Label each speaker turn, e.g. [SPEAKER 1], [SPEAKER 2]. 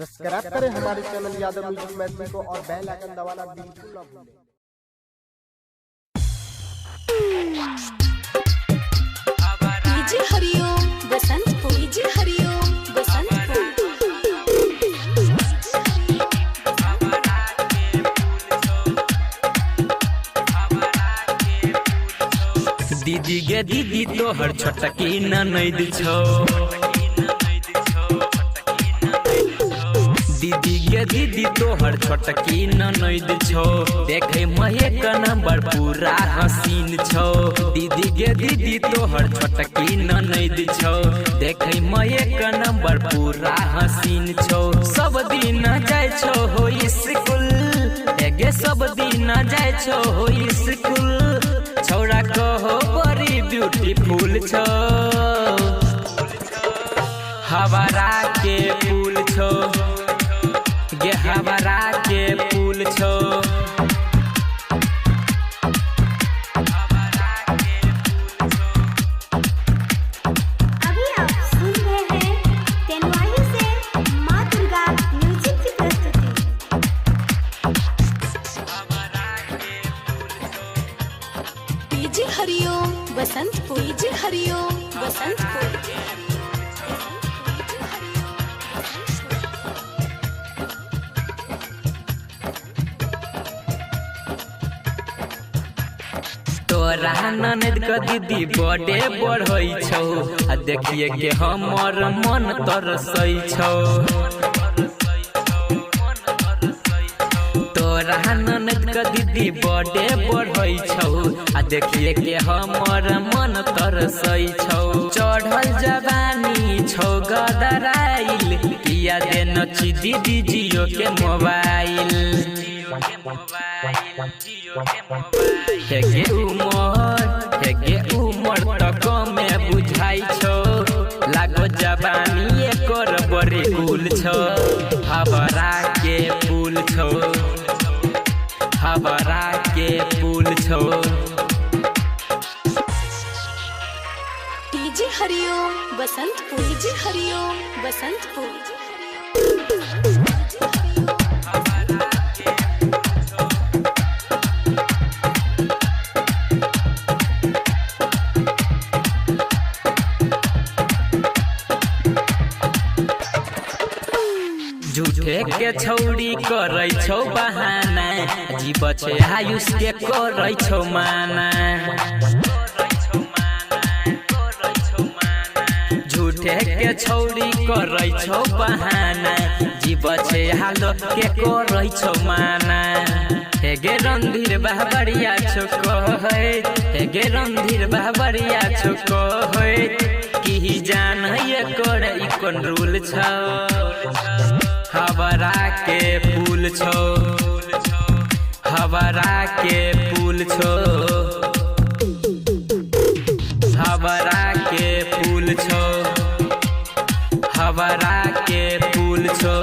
[SPEAKER 1] Subscribe करें हमारे channel Yadav music Maithili को और बेल आइकन दबाना बिल्कुल ना भूलें।
[SPEAKER 2] डीजे हरिओम बसंतपुर, डीजे हरिओम बसंतपुर।
[SPEAKER 3] दीदी गे दीदी तोहर छोटकी ननद छौ, दीदी गे दीदी तोहर छोटकी ननद छौ, देखे महक नंबर पूरा हसीन छौ। दीदी गे दीदी तोहर छोटकी ननद छौ, देखे महक नंबर पूरा हसीन छौ। सब दिन जाय छौ हो स्कूल, एगे सब दिन जाय छौ हो स्कूल। छौड़ा कहो बड़ी ब्यूटीफुल छौ, हवारा के फूल छौ गे, हवारा के फूल छौ।
[SPEAKER 2] अभी आप सुन रहे हैं तेनवाही से माँ दुर्गा म्यूजिक की प्रस्तुति। डीजे हरिओम बसंतपुर, डीजे हरिओम बसंतपुर।
[SPEAKER 3] तोरा ननद के दीदी बड़े बढ़ै छौ, आ देखिए के हमर मन तरसै छौ। तोरा ननद के दीदी बड़े बढ़ै छौ, आ देखिए के हमर मन तरसै छौ। चढ़ल जवानी छौ गदराइल, किया देन छी दीदी जियो के मोबाइल। हेगे उमर तक में बुझाई छौ, लागो जवानी एकर बड़े फूल छौ। हवारा के फूल छौ, हवारा के फूल छौ।
[SPEAKER 2] डीजे हरिओम बसंतपुर, डीजे हरिओम बसंतपुर।
[SPEAKER 3] झूठे के छौड़ी करै छौ बहाना, जीव छै आयुष के करै छौ माना। झूठे के छौड़ी करै छौ बहाना, जीव छै हालत के करै छौ माना। हेगे रणधीर बाबरिया छौ कहै, हेगे रणधीर बाबरिया छौ कहै, की जान एकर ई कोन रूल छौ। हवारा के फूल छौ, हवारा के फूल छौ, हवारा के फूल छौ, हवारा के फूल छौ।